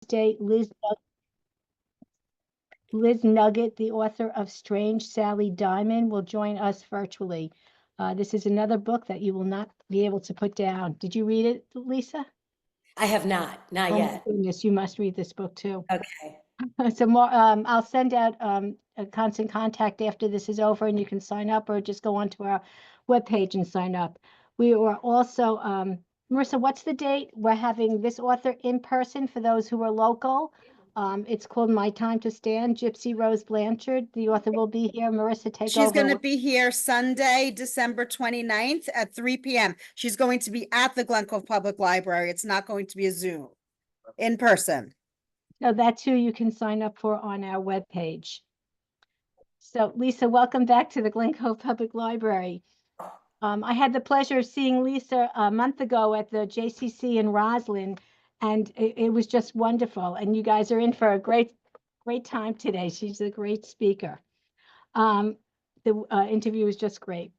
Thursday, Liz Nugget, the author of Strange Sally Diamond, will join us virtually. This is another book that you will not be able to put down. Did you read it, Lisa? I have not Oh my yet. goodness, you must read this book too. Okay. So more, I'll send out a constant contact after this is over, and you can sign up or just go onto our webpage and sign up. We are also, Marissa, what's the date? We're having this author in person for those who are local. It's called My Time to Stand. Gypsy Rose Blanchard, the author, will be here. Marissa, take She's over. going to be here Sunday, December 29th at 3 p.m. She's going to be at the Glen Cove Public Library. It's not going to be a Zoom, in person. No, that's who you can sign up for on our webpage. So Lisa, welcome back to the Glen Cove Public Library. I had the pleasure of seeing Lisa a month ago at the JCC in Roslyn, and it was just wonderful. And you guys are in for a great time today. She's a great speaker. The interview was just great.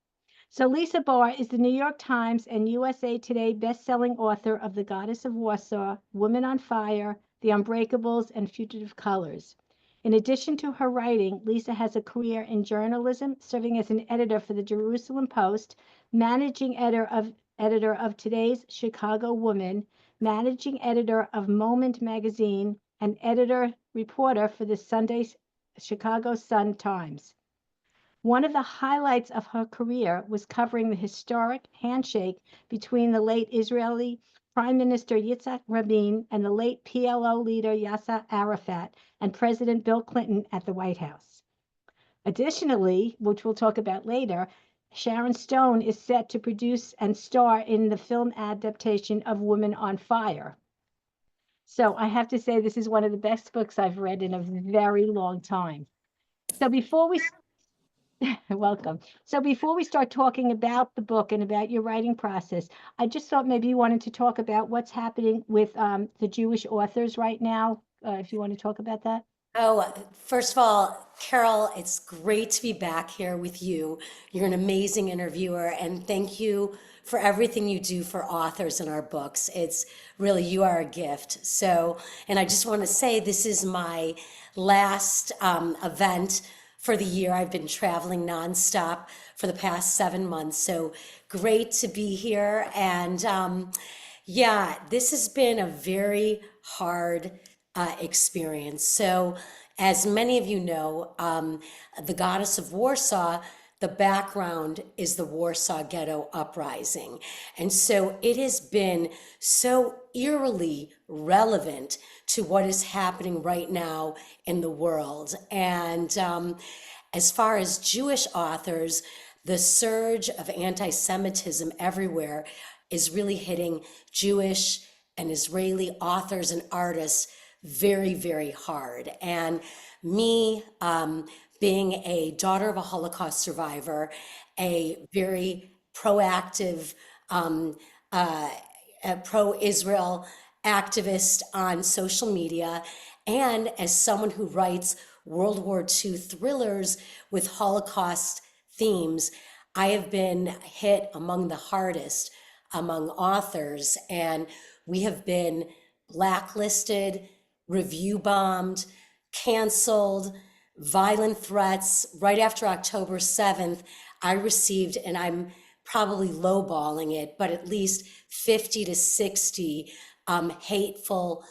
So Lisa Barr is the New York Times and USA Today best-selling author of The Goddess of Warsaw, Women on Fire, The Unbreakables, and Fugitive Colors. In addition to her writing, Lisa has a career in journalism, serving as an editor for the Jerusalem Post, managing editor of Today's Chicago Woman, managing editor of Moment magazine, and editor reporter for the Sunday Chicago Sun-Times. One of the highlights of her career was covering the historic handshake between the late Israeli Prime Minister Yitzhak Rabin and the late PLO leader Yasser Arafat and President Bill Clinton at the White House. Additionally, which we'll talk about later, Sharon Stone is set to produce and star in the film adaptation of Women on Fire. So I have to say this is one of the best books I've read in a very long time. So before we welcome. So before we start talking about the book and about your writing process, I just thought maybe you wanted to talk about what's happening with the Jewish authors right now, if you want to talk about that. Oh, first of all, Carol, it's great to be back here with you. You're an amazing interviewer, and thank you for everything you do for authors in our books. It's really, you are a gift. So, and I just want to say this is my last event for the year. I've been traveling nonstop for the past 7 months. So great to be here. And yeah, this has been a very hard experience. So as many of you know, the Goddess of Warsaw, the background is the Warsaw Ghetto Uprising. And so it has been so eerily relevant to what is happening right now in the world. And as far as Jewish authors, the surge of anti-Semitism everywhere is really hitting Jewish and Israeli authors and artists very, very hard. And me, being a daughter of a Holocaust survivor, a very proactive, pro-Israel activist on social media, and as someone who writes World War II thrillers with Holocaust themes, I have been hit among the hardest among authors, and we have been blacklisted, review bombed, canceled, violent threats. Right after October 7th, I received, and I'm probably lowballing it, but at least 50 to 60 hateful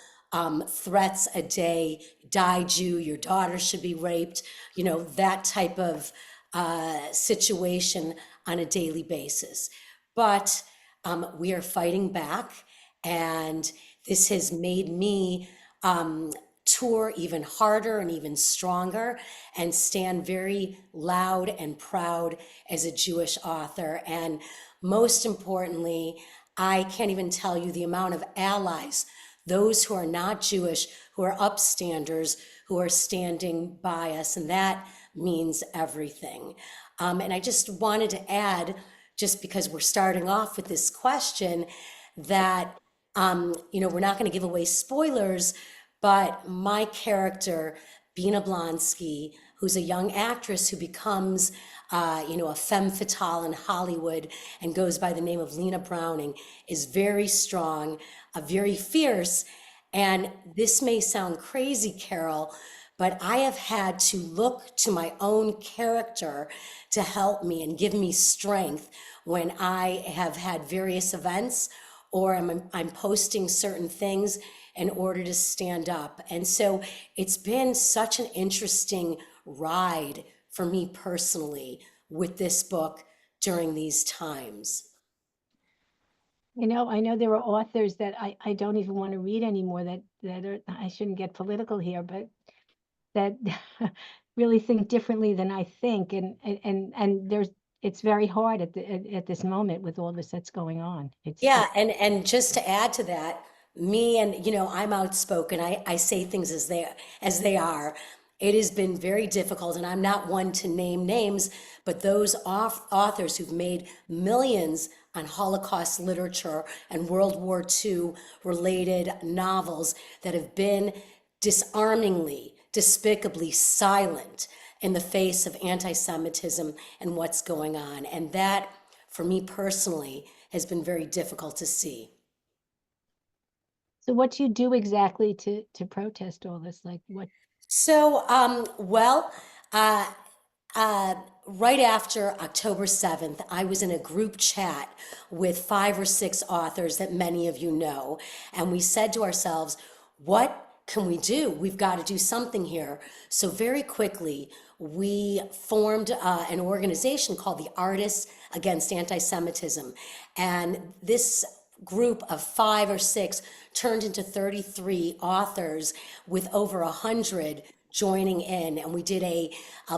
threats a day. Die Jew, your daughter should be raped, you know, that type of situation on a daily basis. But we are fighting back, and this has made me tour even harder and even stronger and stand very loud and proud as a Jewish author. And most importantly, I can't even tell you the amount of allies, those who are not Jewish, who are upstanders, who are standing by us, and that means everything. And I just wanted to add, just because we're starting off with this question, that you know, we're not going to give away spoilers, but my character, Bina Blonsky, who's a young actress who becomes, you know, a femme fatale in Hollywood and goes by the name of Lena Browning, is very strong, very fierce, And this may sound crazy, Carol, but I have had to look to my own character to help me and give me strength when I have had various events or I'm posting certain things in order to stand up. And so it's been such an interesting ride for me personally with this book during these times. I know there are authors that I don't even want to read anymore that are, I shouldn't get political here, but that really think differently than I think. And it's very hard at this moment with all this that's going on. Yeah, and just to add to that, me and I'm outspoken. I say things as they are. It has been very difficult, and I'm not one to name names, but those authors who've made millions on Holocaust literature and World War II related novels that have been disarmingly, despicably silent in the face of anti-Semitism and what's going on. And that, for me personally, has been very difficult to see. So what do you do exactly to protest all this? Like what? So, well, uh, right after October 7th, I was in a group chat with 5 or 6 authors that many of you know, and we said to ourselves, what can we do? We've got to do something here. So very quickly, we formed an organization called the Artists Against Anti-Semitism. And this group of 5 or 6 turned into 33 authors with over 100 joining in, and we did a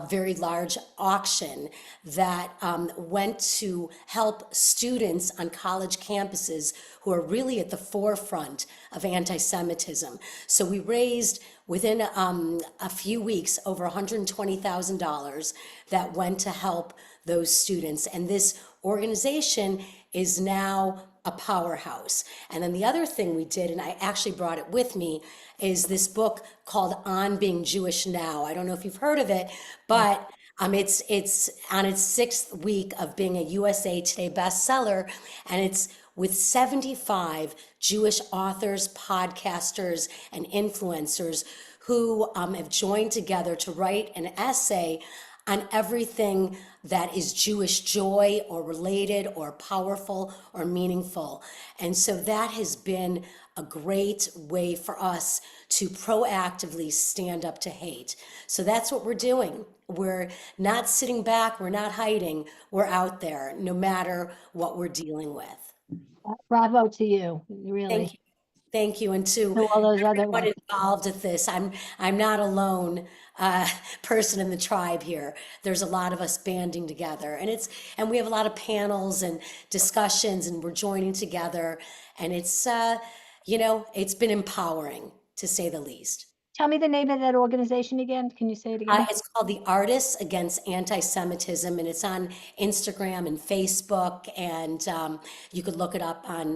very large auction that went to help students on college campuses who are really at the forefront of anti-Semitism. So we raised within a few weeks over $120,000 that went to help those students, and this organization is now a powerhouse. And then the other thing we did, and I actually brought it with me, is this book called On Being Jewish Now. I don't know if you've heard of it, but it's on its 6th week of being a USA Today bestseller, and it's with 75 Jewish authors, podcasters, and influencers who have joined together to write an essay on everything that is Jewish joy or related or powerful or meaningful. And so that has been a great way for us to proactively stand up to hate. So that's what we're doing. We're not sitting back, we're not hiding, we're out there no matter what we're dealing with. Bravo to you, really. Thank you. Thank you. And to To all those other everyone ones. involved with this, I'm not alone person in the tribe here. There's a lot of us banding together, and we have a lot of panels and discussions, and we're joining together, and it's it's been empowering to say the least. Tell me the name of that organization again. Can you say it again? It's called the Artists Against Anti-Semitism, and it's on Instagram and Facebook, and you could look it up on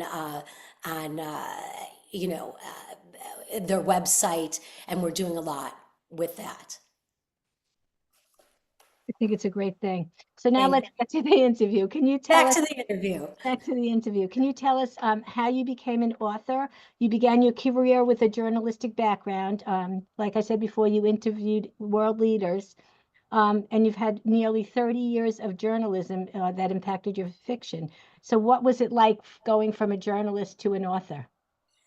their website, and we're doing a lot with that. I think it's a great thing. So now Thank let's get to the interview. Can you tell Back us to the interview. back to the interview? Can you tell us how you became an author? You began your career with a journalistic background. Like I said before, you interviewed world leaders, and you've had nearly 30 years of journalism that impacted your fiction. So what was it like going from a journalist to an author?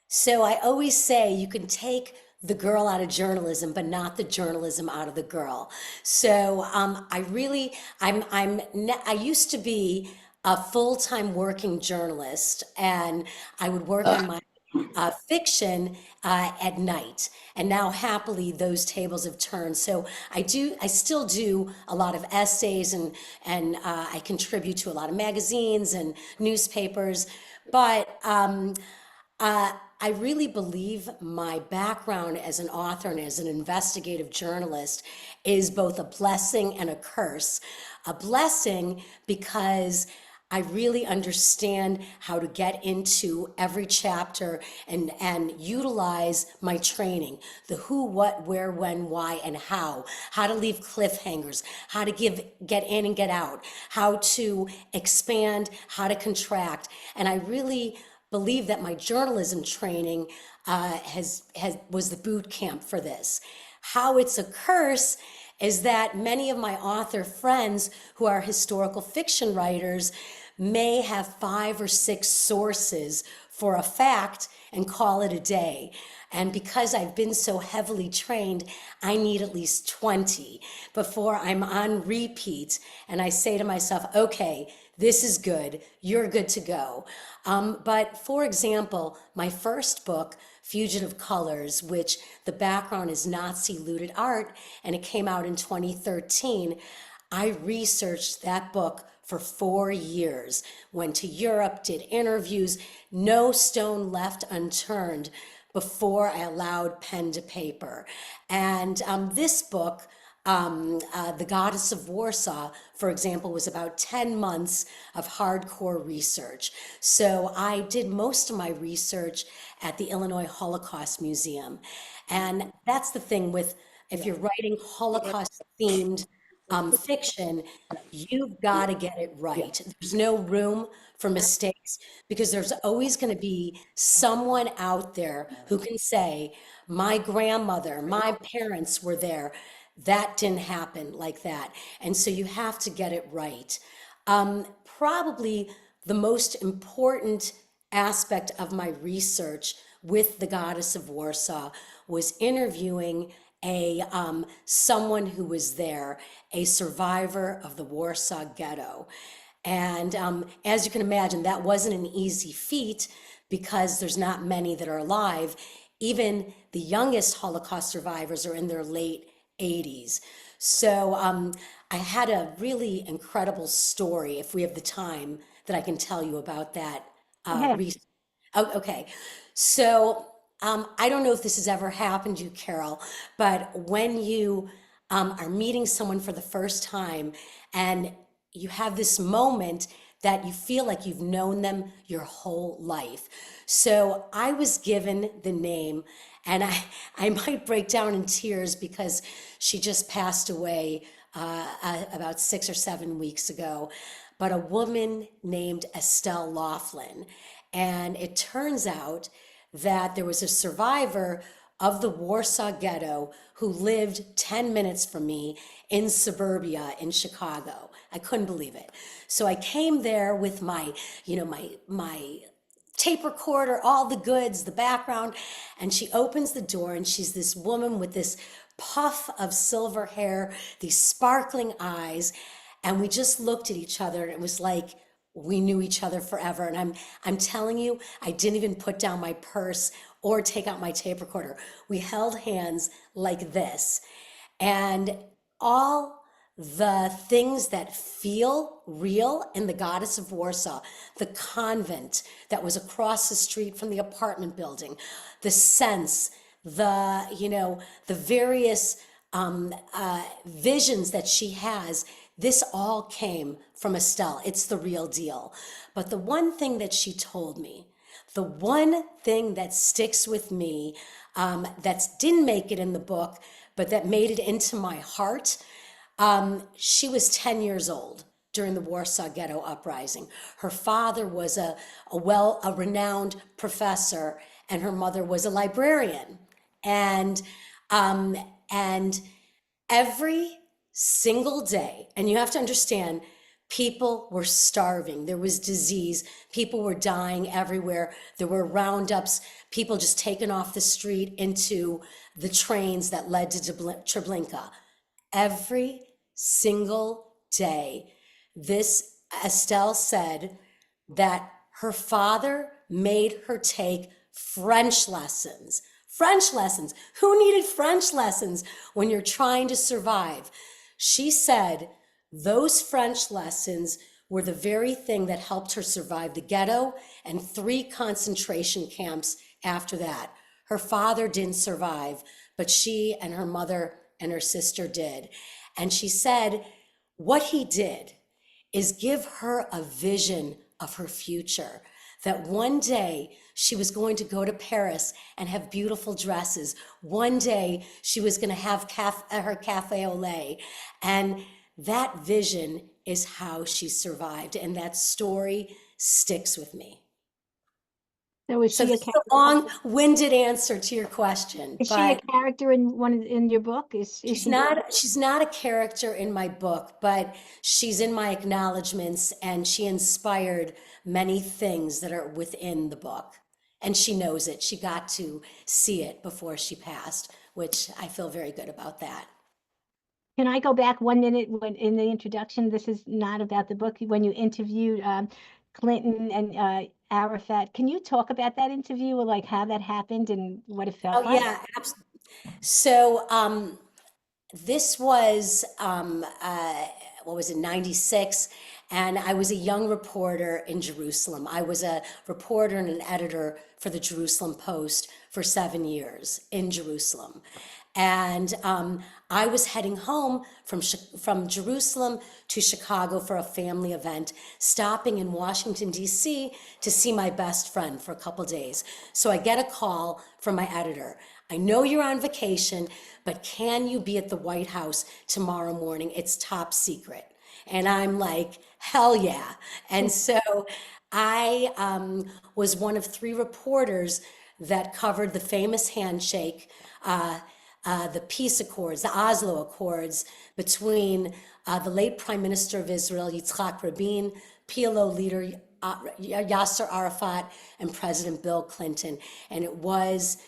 So I always say you can take the girl out of journalism, but not the journalism out of the girl. So I used to be a full-time working journalist, and I would work on my fiction at night. And now happily those tables have turned. So I still do a lot of essays, and I contribute to a lot of magazines and newspapers, but I really believe my background as an author and as an investigative journalist is both a blessing and a curse. A blessing because I really understand how to get into every chapter and utilize my training, the who, what, where, when, why, and how to leave cliffhangers, how to get in and get out, how to expand, how to contract. And I really believe that my journalism training was the boot camp for this. How it's a curse is that many of my author friends who are historical fiction writers may have 5 or 6 sources for a fact and call it a day. And because I've been so heavily trained, I need at least 20 before I'm on repeat. And I say to myself, okay, this is good, you're good to go. But for example, my first book, Fugitive Colors, which the background is Nazi looted art, and it came out in 2013, I researched that book for 4 years, went to Europe, did interviews, no stone left unturned before I allowed pen to paper. And this book, The Goddess of Warsaw, for example, was about 10 months of hardcore research. So I did most of my research at the Illinois Holocaust Museum. And that's the thing with, if you're writing Holocaust themed fiction, you've got to get it right. There's no room for mistakes because there's always going to be someone out there who can say, my grandmother, my parents were there. That didn't happen like that. And so you have to get it right. Probably the most important aspect of my research with the Goddess of Warsaw was interviewing someone who was there, a survivor of the Warsaw Ghetto. And as you can imagine, that wasn't an easy feat because there's not many that are alive. Even the youngest Holocaust survivors are in their late 80s. So I had a really incredible story, if we have the time, that I can tell you about that. Yeah. Oh, okay. So I don't know if this has ever happened to you, Carol, but when you are meeting someone for the first time and you have this moment that you feel like you've known them your whole life. So I was given the name, and I might break down in tears because she just passed away about 6 or 7 weeks ago, but a woman named Estelle Laughlin. And it turns out that there was a survivor of the Warsaw Ghetto who lived 10 minutes from me in suburbia in Chicago. I couldn't believe it. So I came there with my tape recorder, all the goods, the background, and she opens the door and she's this woman with this puff of silver hair, these sparkling eyes, and we just looked at each other and it was like we knew each other forever. And I'm telling you, I didn't even put down my purse or take out my tape recorder. We held hands like this. And all the things that feel real in the Goddess of Warsaw, the convent that was across the street from the apartment building, the sense, the various visions that she has, this all came from Estelle. It's the real deal. But the one thing that she told me, the one thing that sticks with me, that didn't make it in the book, but that made it into my heart, she was 10 years old during the Warsaw Ghetto Uprising. Her father was a renowned professor, and her mother was a librarian. And every single day, and you have to understand, people were starving. There was disease. People were dying everywhere. There were roundups, people just taken off the street into the trains that led to Treblinka. Every single day, this Estelle said that her father made her take French lessons. French lessons. Who needed French lessons when you're trying to survive? She said those French lessons were the very thing that helped her survive the ghetto and 3 concentration camps after that. Her father didn't survive, but she and her mother and her sister did. And she said what he did is give her a vision of her future, that one day she was going to go to Paris and have beautiful dresses. One day she was going to have her cafe au lait. And that vision is how she survived. And that story sticks with me. So is So she a this is a long-winded answer to your question, is she a but character in in your book? Is she's she? not a character in my book, but she's in my acknowledgments, and she inspired many things that are within the book. And she knows it. She got to see it before she passed, which I feel very good about that. Can I go back 1 minute when in the introduction? This is not about the book. When you interviewed Clinton and Arafat, can you talk about that interview or like how that happened and what it felt Oh like? yeah, so this was what was it, 96, and I was a young reporter in Jerusalem. I was a reporter and an editor for the Jerusalem Post for 7 years in Jerusalem. And I was heading home from Jerusalem to Chicago for a family event, stopping in Washington, D.C. to see my best friend for a couple days. So I get a call from my editor. I know you're on vacation, but can you be at the White House tomorrow morning? It's top secret. And I'm like, hell yeah. And so I was one of 3 reporters that covered the famous handshake, the peace accords, the Oslo Accords between the late Prime Minister of Israel, Yitzhak Rabin, PLO leader Yasser Arafat, and President Bill Clinton. And it was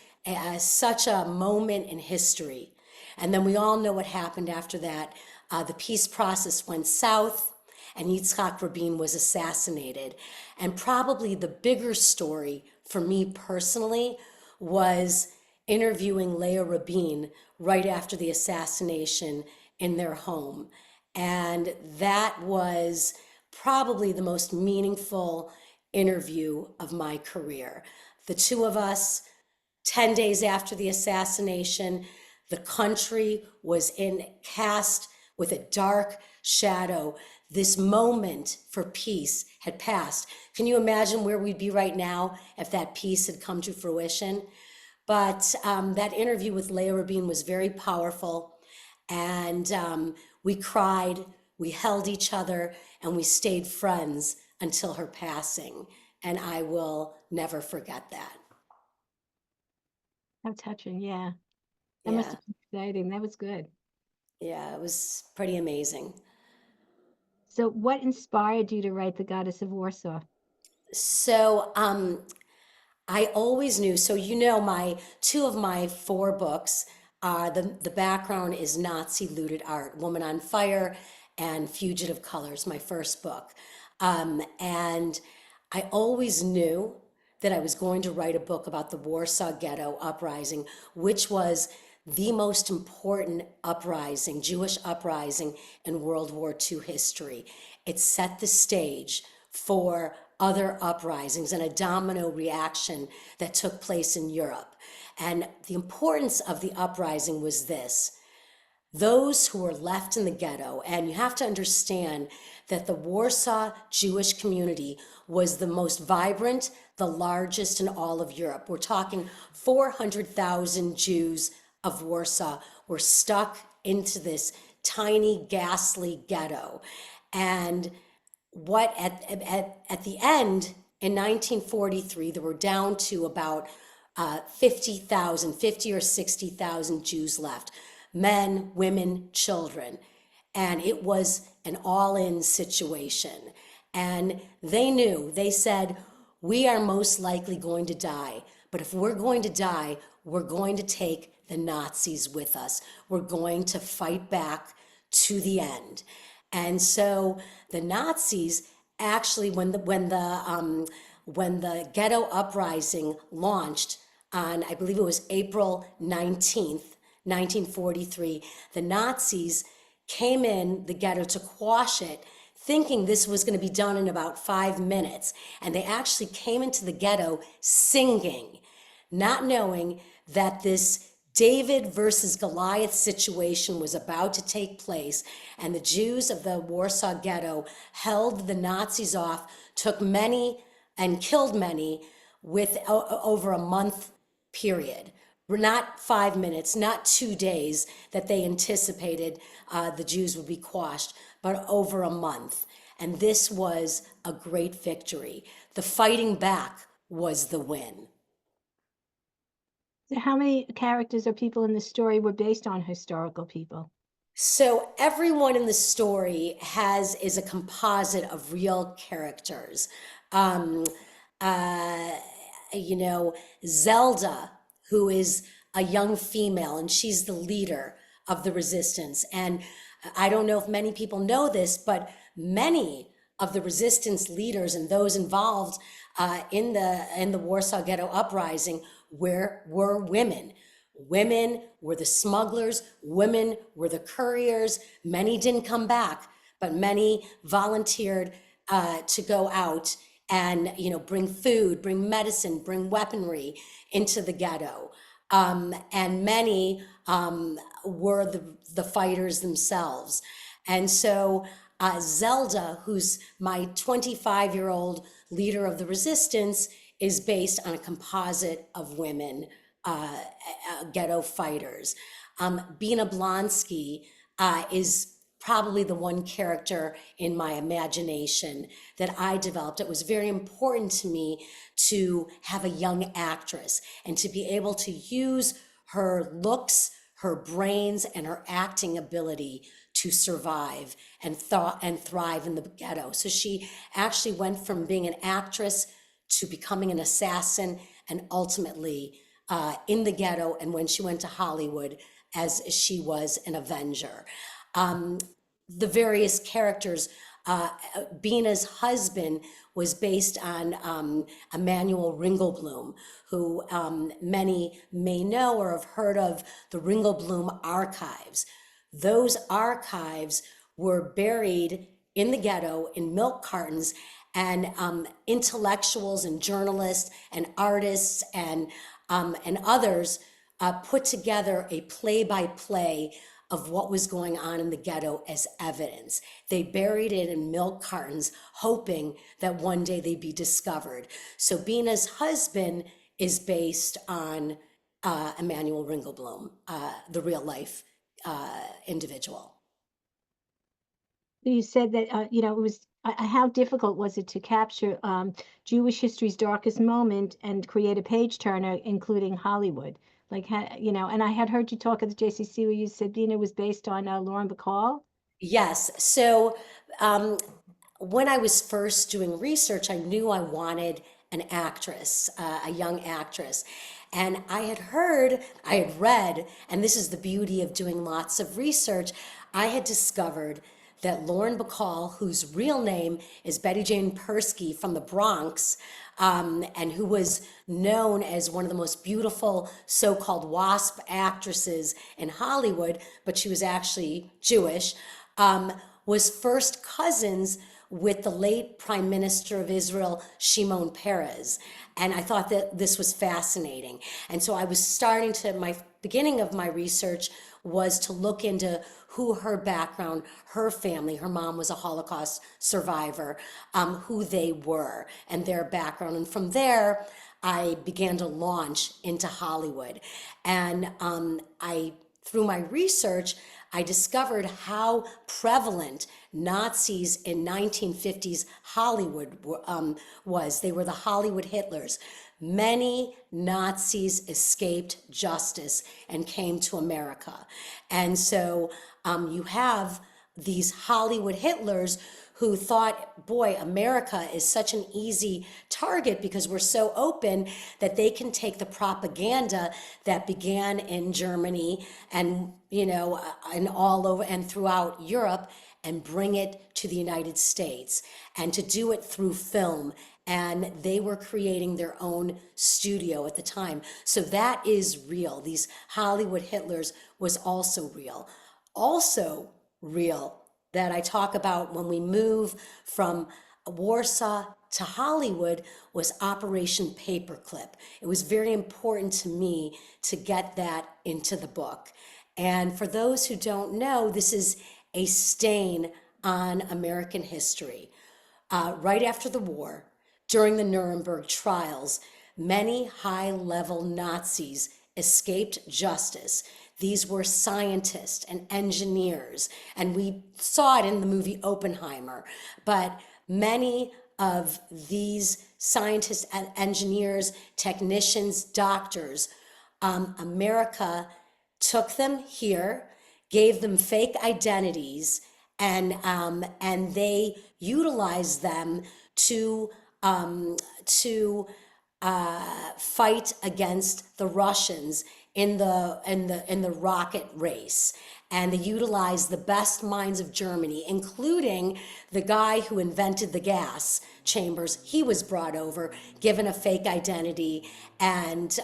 such a moment in history. And then we all know what happened after that. The peace process went south, and Yitzhak Rabin was assassinated. And probably the bigger story for me personally was interviewing Leah Rabin right after the assassination in their home. And that was probably the most meaningful interview of my career. The two of us, 10 days after the assassination, the country was cast with a dark shadow. This moment for peace had passed. Can you imagine where we'd be right now if that peace had come to fruition? But that interview with Leah Rabin was very powerful, and we cried, we held each other, and we stayed friends until her passing. And I will never forget that. How touching, yeah. That must Yeah, have been exciting. That was good. yeah, it was pretty amazing. So what inspired you to write The Goddess of Warsaw? So I always knew. So my 2 of my 4 books are the background is Nazi looted art, Woman on Fire, and Fugitive Colors, my first book. And I always knew that I was going to write a book about the Warsaw Ghetto Uprising, which was the most important uprising, Jewish uprising in World War II history. It set the stage for other uprisings and a domino reaction that took place in Europe. And the importance of the uprising was this: those who were left in the ghetto, and you have to understand that the Warsaw Jewish community was the most vibrant, the largest in all of Europe. We're talking 400,000 Jews of Warsaw were stuck into this tiny, ghastly ghetto. And what at the end in 1943, there were down to about 50,000, 50 or 60,000 Jews left, men, women, children. And it was an all-in situation. And they knew, they said, we are most likely going to die. But if we're going to die, we're going to take the Nazis with us. We're going to fight back to the end. And so the Nazis actually, when the ghetto uprising launched on, I believe it was April 19th, 1943, the Nazis came in the ghetto to quash it, thinking this was going to be done in about 5 minutes. And they actually came into the ghetto singing, not knowing that this David versus Goliath situation was about to take place, and the Jews of the Warsaw Ghetto held the Nazis off, took many and killed many with over a month period. Not 5 minutes, not 2 days that they anticipated the Jews would be quashed, but over a month. And this was a great victory. The fighting back was the win. So how many characters or people in the story were based on historical people? So everyone in the story is a composite of real characters. Um, uh, you know, Zelda, who is a young female, and she's the leader of the resistance. And I don't know if many people know this, but many of the resistance leaders and those involved in the Warsaw Ghetto Uprising were women. Women were the smugglers, women were the couriers. Many didn't come back, but many volunteered to go out and, bring food, bring medicine, bring weaponry into the ghetto. And many were the fighters themselves. And so Zelda, who's my 25-year-old leader of the resistance, is based on a composite of women, ghetto fighters. Bina Blonsky is probably the one character in my imagination that I developed. It was very important to me to have a young actress and to be able to use her looks, her brains, and her acting ability to survive and thrive in the ghetto. So she actually went from being an actress to becoming an assassin, and ultimately in the ghetto, and when she went to Hollywood, as she was an avenger. The various characters, Bina's husband was based on Emanuel Ringelblum, who many may know or have heard of the Ringelblum archives. Those archives were buried in the ghetto in milk cartons, and intellectuals and journalists and artists and others put together a play-by-play of what was going on in the ghetto as evidence. They buried it in milk cartons, hoping that one day they'd be discovered. So Bina's husband is based on Emanuel Ringelblum, the real life individual. You said that, it was, how difficult was it to capture Jewish history's darkest moment and create a page turner, including Hollywood? Like, and I had heard you talk at the JCC where you said Bina was based on Lauren Bacall. Yes. So when I was first doing research, I knew I wanted an actress, a young actress. And I had read, and this is the beauty of doing lots of research, I had discovered that Lauren Bacall, whose real name is Betty Jane Persky from the Bronx, and who was known as one of the most beautiful so-called WASP actresses in Hollywood, but she was actually Jewish, was first cousins with the late Prime Minister of Israel, Shimon Peres. And I thought that this was fascinating. And so I was my beginning of my research was to look into who her background, her family, her mom was a Holocaust survivor, who they were and their background. And from there, I began to launch into Hollywood. And through my research, I discovered how prevalent Nazis in 1950s Hollywood was. They were the Hollywood Hitlers. Many Nazis escaped justice and came to America. And so you have these Hollywood Hitlers who thought, boy, America is such an easy target because we're so open that they can take the propaganda that began in Germany and, and all over and throughout Europe and bring it to the United States, and to do it through film. And they were creating their own studio at the time. So that is real. These Hollywood Hitlers was also real. Also real that I talk about when we move from Warsaw to Hollywood was Operation Paperclip. It was very important to me to get that into the book. And for those who don't know, this is a stain on American history. Right after the war, during the Nuremberg trials, many high-level Nazis escaped justice. These were scientists and engineers, and we saw it in the movie Oppenheimer, but many of these scientists and engineers, technicians, doctors, America took them here, gave them fake identities, and they utilized them to um, to fight against the Russians in the rocket race. And they utilized the best minds of Germany, including the guy who invented the gas chambers. He was brought over, given a fake identity, and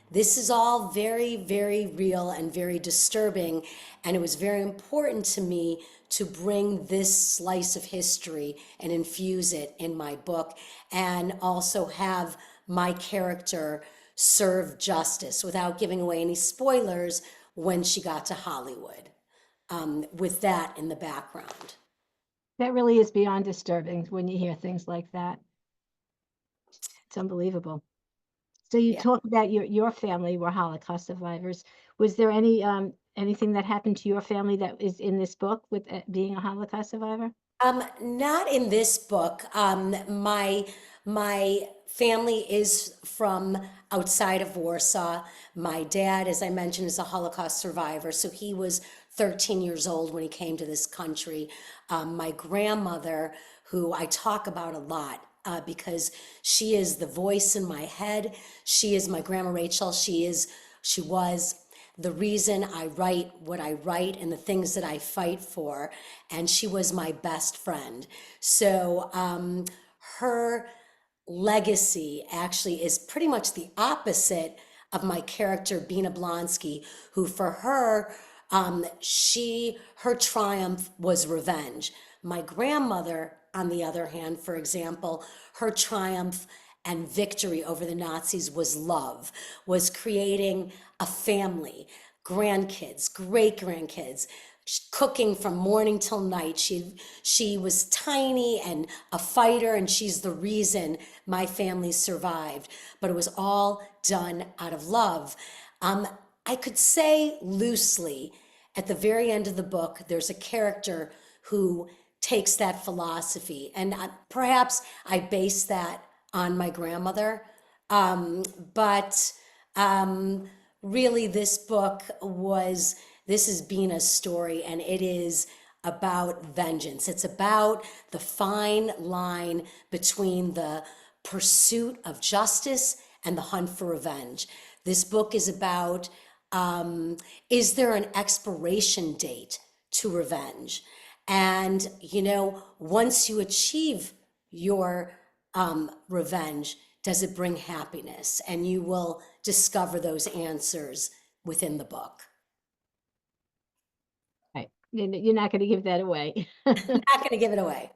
this is all very, very real and very disturbing. And it was very important to me to bring this slice of history and infuse it in my book, and also have my character serve justice without giving away any spoilers when she got to Hollywood, with that in the background. That really is beyond disturbing when you hear things like that. It's unbelievable. So you Yeah. talk about your family were Holocaust survivors. Was there anything that happened to your family that is in this book with being a Holocaust survivor? Not in this book. My family is from outside of Warsaw. My dad, as I mentioned, is a Holocaust survivor, so he was 13 years old when he came to this country. My grandmother, who I talk about a lot, because she is the voice in my head. She is my grandma Rachel. She was the reason I write what I write and the things that I fight for. And she was my best friend. So her legacy actually is pretty much the opposite of my character, Bina Blonsky, who for her, her triumph was revenge. My grandmother, on the other hand, for example, her triumph and victory over the Nazis was love, was creating a family, grandkids, great grandkids, cooking from morning till night. She was tiny and a fighter, and she's the reason my family survived. But it was all done out of love. I could say loosely, at the very end of the book, there's a character who takes that philosophy, and perhaps I base that on my grandmother. But really, this is Bina's story, and it is about vengeance. It's about the fine line between the pursuit of justice and the hunt for revenge. This book is about, is there an expiration date to revenge? And, once you achieve your revenge, does it bring happiness? And you will discover those answers within the book. Right. You're not going to give that away. I'm not going to give it away.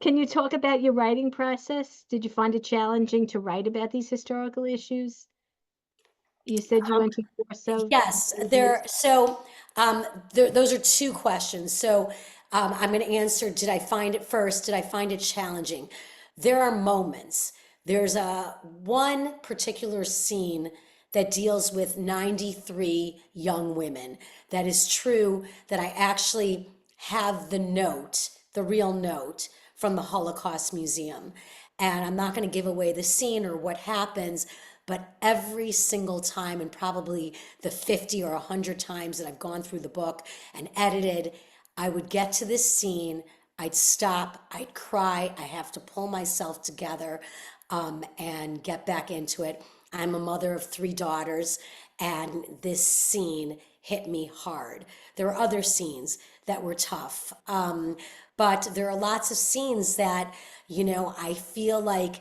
Can you talk about your writing process? Did you find it challenging to write about these historical issues? You said you went to Warsaw. Yes, those are two questions. So I'm going to answer, did I find it challenging? There are moments. There's one particular scene that deals with 93 young women. That is true, that I actually have the real note from the Holocaust Museum. And I'm not going to give away the scene or what happens, but every single time, and probably the 50 or 100 times that I've gone through the book and edited, I would get to this scene, I'd stop, I'd cry, I have to pull myself together and get back into it. I'm a mother of 3 daughters, and this scene hit me hard. There are other scenes that were tough, but there are lots of scenes that, I feel like,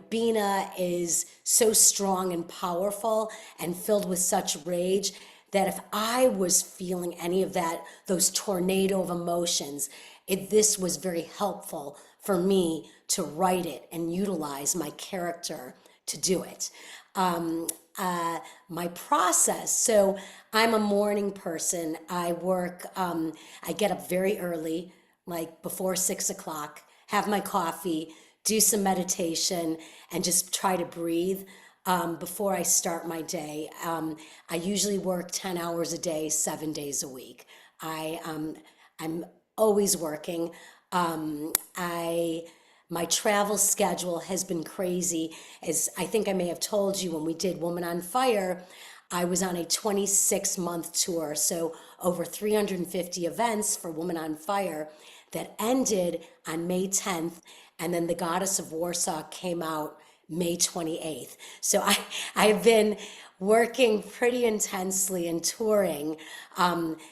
Bina is so strong and powerful and filled with such rage that if I was feeling any of those tornado of emotions, this was very helpful for me to write it and utilize my character to do it. My process, so I'm a morning person. I get up very early, like before 6 o'clock, have my coffee, do some meditation, and just try to breathe before I start my day. I usually work 10 hours a day, 7 days a week. I'm always working. I My travel schedule has been crazy. As I think I may have told you when we did Woman on Fire, I was on a 26-month tour, so over 350 events for Woman on Fire that ended on May 10th, and then the Goddess of Warsaw came out May 28th. So I've been working pretty intensely and touring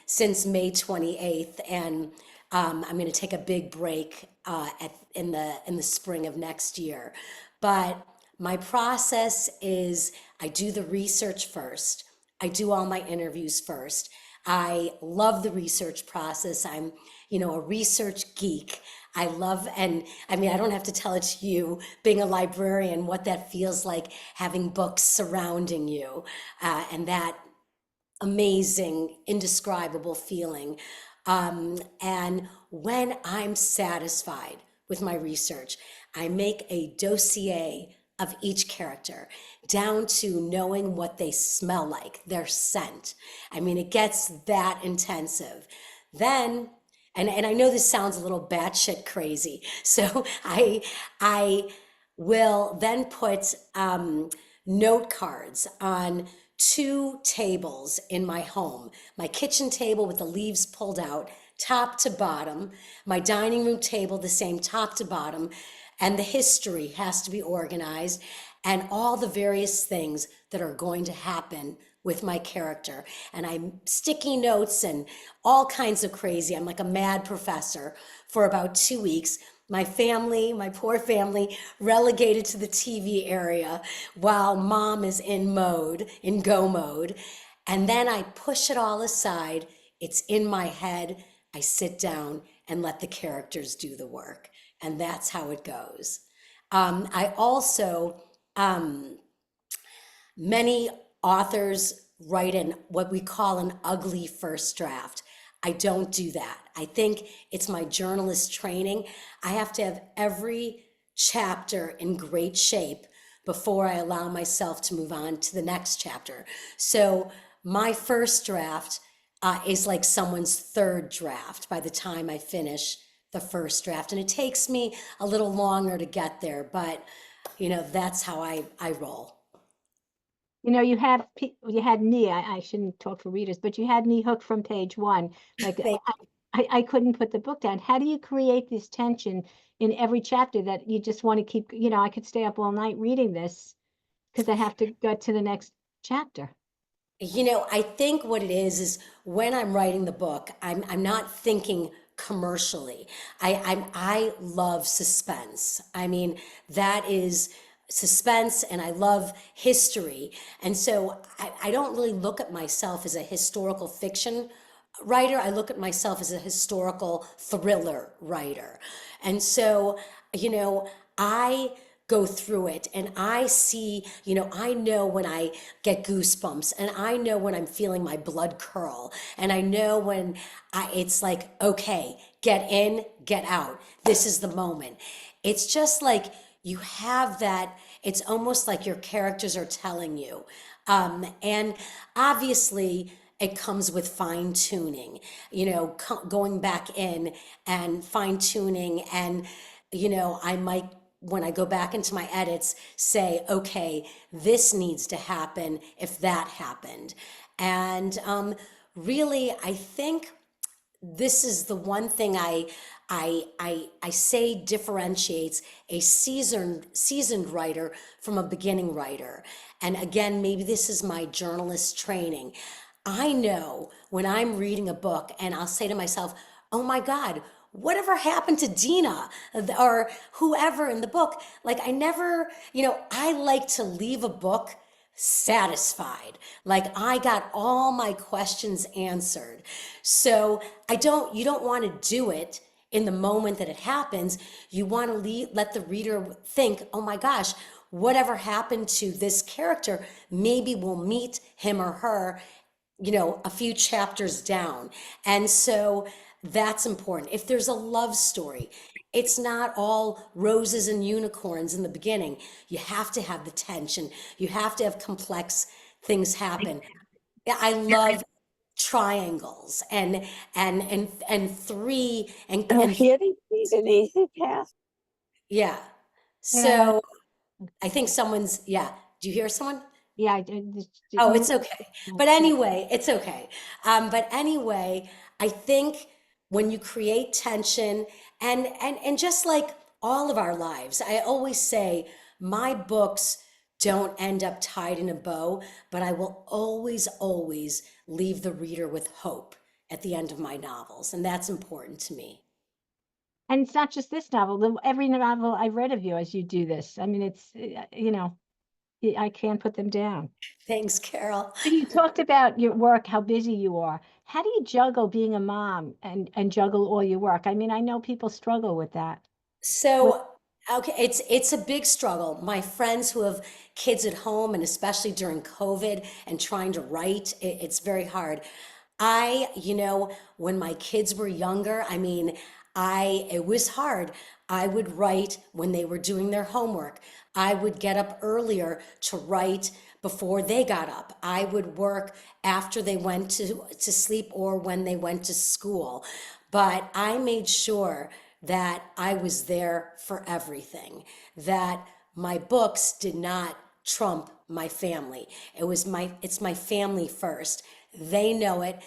since May 28th, and I'm going to take a big break in the spring of next year. But my process is I do the research first. I do all my interviews first. I love the research process. I'm, a research geek. I love, and I mean, I don't have to tell it to you, being a librarian, what that feels like, having books surrounding you, and that amazing, indescribable feeling. And when I'm satisfied with my research, I make a dossier of each character down to knowing what they smell like, their scent. I mean, it gets that intensive. Then, and I know this sounds a little batshit crazy, so I will then put note cards on 2 tables in my home. My kitchen table with the leaves pulled out, top to bottom. My dining room table, the same top to bottom. And the history has to be organized, and all the various things that are going to happen with my character. And I'm sticky notes and all kinds of crazy. I'm like a mad professor for about 2 weeks. My family, my poor family, relegated to the TV area while mom is in go mode. And then I push it all aside. It's in my head. I sit down and let the characters do the work. And that's how it goes. I also, many authors write in what we call an ugly first draft. I don't do that. I think it's my journalist training. I have to have every chapter in great shape before I allow myself to move on to the next chapter. So my first draft is like someone's third draft by the time I finish the first draft. And it takes me a little longer to get there, but that's how I roll. You had me, I shouldn't talk for readers, but you had me hooked from page 1. Like I couldn't put the book down. How do you create this tension in every chapter that you just want to keep, I could stay up all night reading this because I have to go to the next chapter. I think what it is when I'm writing the book, I'm not thinking commercially. I love suspense. I mean, that is suspense, and I love history. And so I don't really look at myself as a historical fiction writer. I look at myself as a historical thriller writer. And so, I go through it and I see, I know when I get goosebumps, and I know when I'm feeling my blood curl, and I know when it's like, okay, get in, get out. This is the moment. It's just like you have that, it's almost like your characters are telling you. And obviously, it comes with fine tuning, going back in and fine tuning. And, I might, when I go back into my edits, say, okay, this needs to happen if that happened. And really, I think this is the one thing I say differentiates a seasoned writer from a beginning writer. And again, maybe this is my journalist training. I know when I'm reading a book and I'll say to myself, oh my God, whatever happened to Dina or whoever in the book? Like I never, I like to leave a book satisfied. Like I got all my questions answered. So you don't want to do it in the moment that it happens. You want to let the reader think, oh my gosh, whatever happened to this character, maybe we'll meet him or her, a few chapters down. And so that's important. If there's a love story, it's not all roses and unicorns in the beginning. You have to have the tension. You have to have complex things happen. I love triangles and three and Healing is an easy task. Yeah. And So I think someone's, yeah. Do you hear someone? yeah, I did. Oh, it's okay. But anyway, it's okay. But anyway, I think when you create tension and just like all of our lives, I always say my books don't end up tied in a bow, but I will always, always leave the reader with hope at the end of my novels, and that's important to me. And it's not just this novel. Every novel I've read of yours, you do this. I mean, it's I can't put them down. Thanks, Carol. So you talked about your work, how busy you are. How do you juggle being a mom and juggle all your work? I mean, I know people struggle with that. With So, okay, it's a big struggle. My friends who have kids at home, and especially during COVID and trying to write, it's very hard. When my kids were younger, I mean, it was hard. I would write when they were doing their homework. I would get up earlier to write before they got up. I would work after they went to sleep or when they went to school. But I made sure that I was there for everything, that my books did not trump my family. It's my family first. They know it,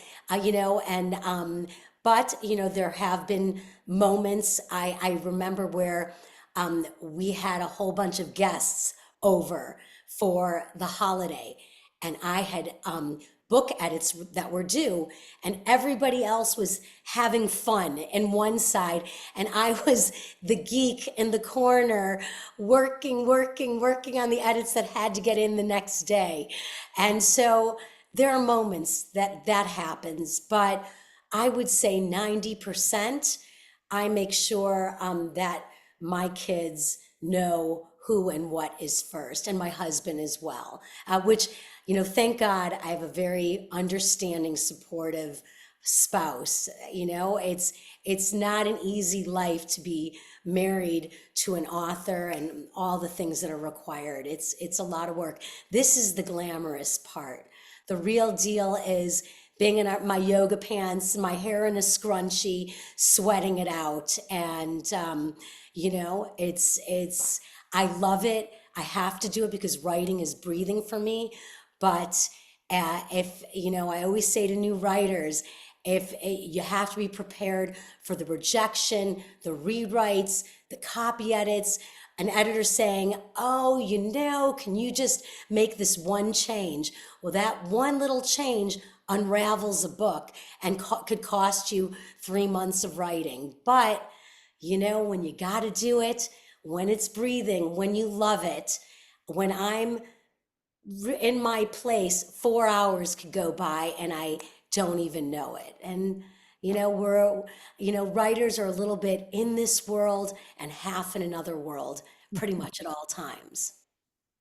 but there have been moments I remember where we had a whole bunch of guests over for the holiday, and I had book edits that were due, and everybody else was having fun in one side, and I was the geek in the corner working on the edits that had to get in the next day. And so there are moments that happens, but I would say 90% I make sure that my kids know who and what is first, and my husband as well, which, thank God I have a very understanding, supportive spouse. It's not an easy life to be married to an author and all the things that are required. It's a lot of work. This is the glamorous part. The real deal is being in my yoga pants, my hair in a scrunchie, sweating it out. And, I love it. I have to do it because writing is breathing for me. But I always say to new writers, if you have to be prepared for the rejection, the rewrites, the copy edits, an editor saying, oh, can you just make this one change? Well, that one little change unravels a book and could cost you 3 months of writing. But, when you got to do it, when it's breathing, when you love it, when I'm in my place, 4 hours could go by and I don't even know it. And, writers are a little bit in this world and half in another world, pretty much at all times.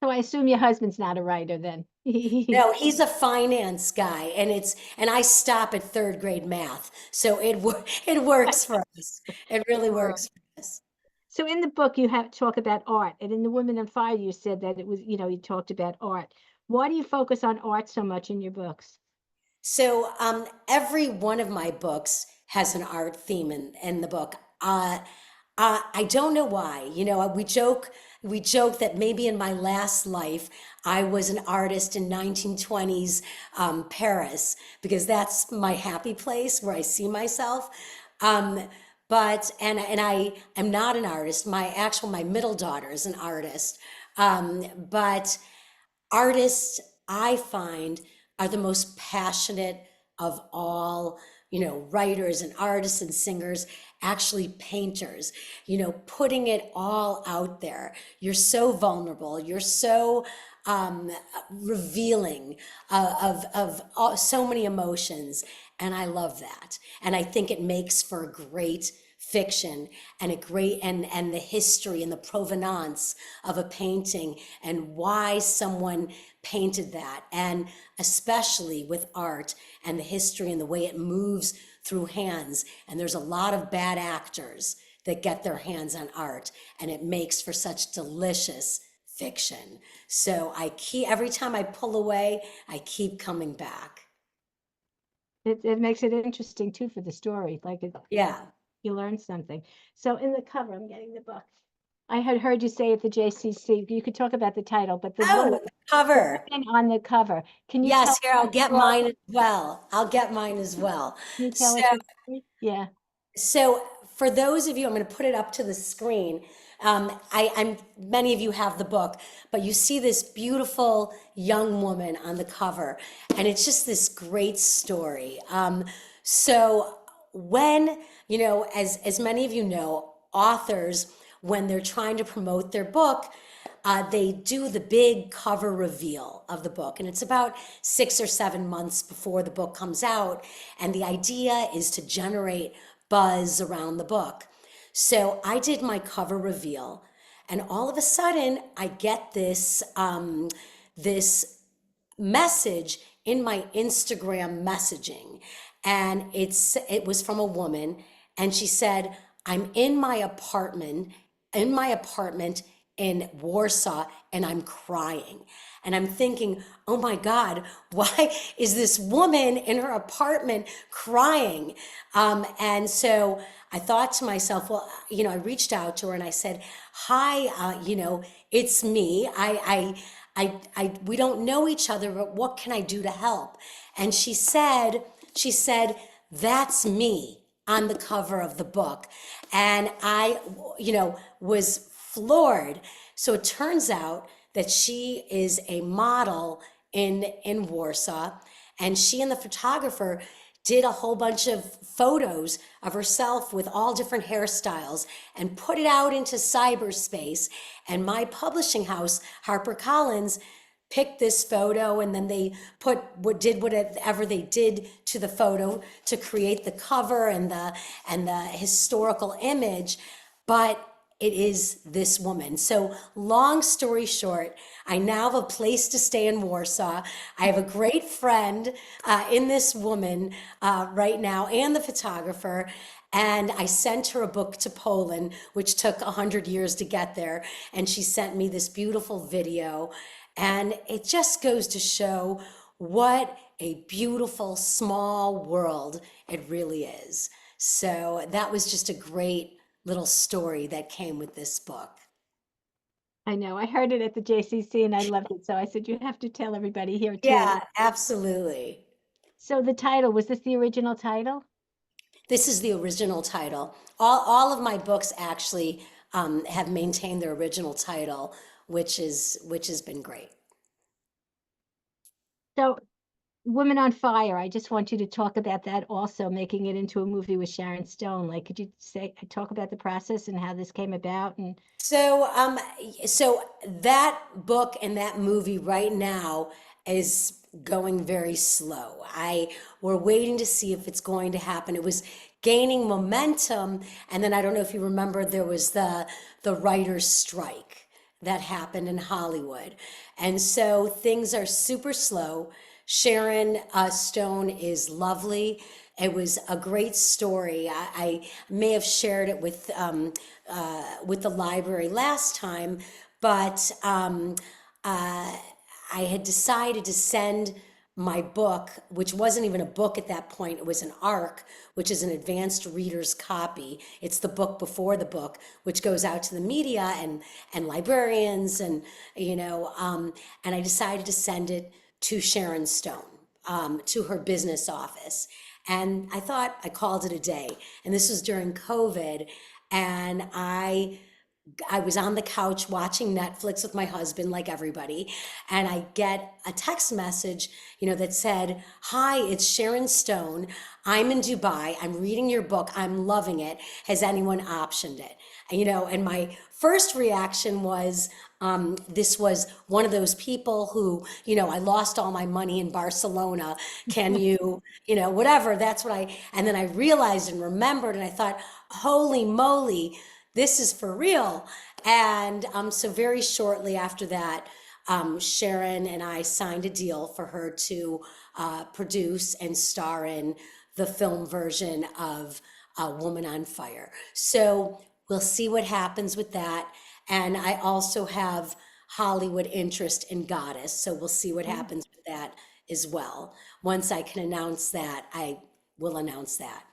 So I assume your husband's not a writer then. No, he's a finance guy, and I stop at third grade math, so it works for us. It really Sure. works for us. So in the book, you have talk about art, and in The Woman on Fire, you said that it was, you talked about art. Why do you focus on art so much in your books? So every one of my books has an art theme in the book. I don't know why. We joke that maybe in my last life I was an artist in 1920s Paris, because that's my happy place where I see myself. But and I am not an artist. My middle daughter is an artist. But artists, I find, are the most passionate of all, writers and artists and singers, actually painters, putting it all out there. You're so vulnerable. You're so revealing of so many emotions. And I love that. And I think it makes for a great fiction, and a great and the history and the provenance of a painting and why someone painted that, and especially with art and the history and the way it moves through hands. And there's a lot of bad actors that get their hands on art, and it makes for such delicious fiction. So every time I pull away, I keep coming back. It makes it interesting too for the story. Like Yeah. you learn something. So in the cover, I'm getting the book. I had heard you say at the JCC, you could talk about the title, but the Oh, woman, the cover. on the cover. Can you tell, Yes, here, I'll get well, mine as well. I'll get mine as well. can you tell So, us? Yeah, so for those of you, I'm going to put it up to the screen. I'm many of you have the book, but you see this beautiful young woman on the cover, and it's just this great story. So when, as many of you know, authors, when they're trying to promote their book, they do the big cover reveal of the book, and it's about 6 or 7 months before the book comes out. And the idea is to generate buzz around the book. So I did my cover reveal, and all of a sudden, I get this message in my Instagram messaging, and it was from a woman, and she said, "I'm in my apartment in Warsaw, and I'm crying." And I'm thinking, oh my God, why is this woman in her apartment crying? And so I thought to myself, well, I reached out to her and I said, "Hi, it's me. We don't know each other, but what can I do to help?" And she said, "That's me on the cover of the book." And I, was floored. So it turns out that she is a model in Warsaw, and she and the photographer did a whole bunch of photos of herself with all different hairstyles and put it out into cyberspace. And my publishing house, HarperCollins, picked this photo, and then they did whatever they did to the photo to create the cover and the historical image. But it is this woman. So long story short, I now have a place to stay in Warsaw. I have a great friend in this woman right now, and the photographer. And I sent her a book to Poland, which took 100 years to get there. And she sent me this beautiful video. And it just goes to show what a beautiful, small world it really is. So that was just a great little story that came with this book. I know. I heard it at the JCC and I loved it. So I said, you have to tell everybody here too. Yeah, absolutely. So the title, was this the original title? This is the original title. All of my books actually have maintained their original title, which has been great. So Woman on Fire, I just want you to talk about that also, making it into a movie with Sharon Stone. Like, could you talk about the process and how this came about? And So that book and that movie right now is going very slow. We're waiting to see if it's going to happen. It was gaining momentum, and then I don't know if you remember, there was the writer's strike that happened in Hollywood, and so things are super slow. Sharon Stone is lovely. It was a great story. I may have shared it with the library last time, but I had decided to send my book, which wasn't even a book at that point, it was an ARC, which is an advanced reader's copy. It's the book before the book, which goes out to the media and librarians, and and I decided to send it to Sharon Stone, to her business office. And I called it a day. And this was during COVID. And I was on the couch watching Netflix with my husband, like everybody, and I get a text message, that said, "Hi, it's Sharon Stone. I'm in Dubai. I'm reading your book. I'm loving it. Has anyone optioned it?" And my first reaction was, this was one of those people who, I lost all my money in Barcelona. Can you, whatever. That's what and then I realized and remembered, and I thought, holy moly, this is for real. And so very shortly after that, Sharon and I signed a deal for her to produce and star in the film version of Woman on Fire. So we'll see what happens with that. And I also have Hollywood interest in Goddess. So we'll see what happens with that as well. Once I can announce that, I will announce that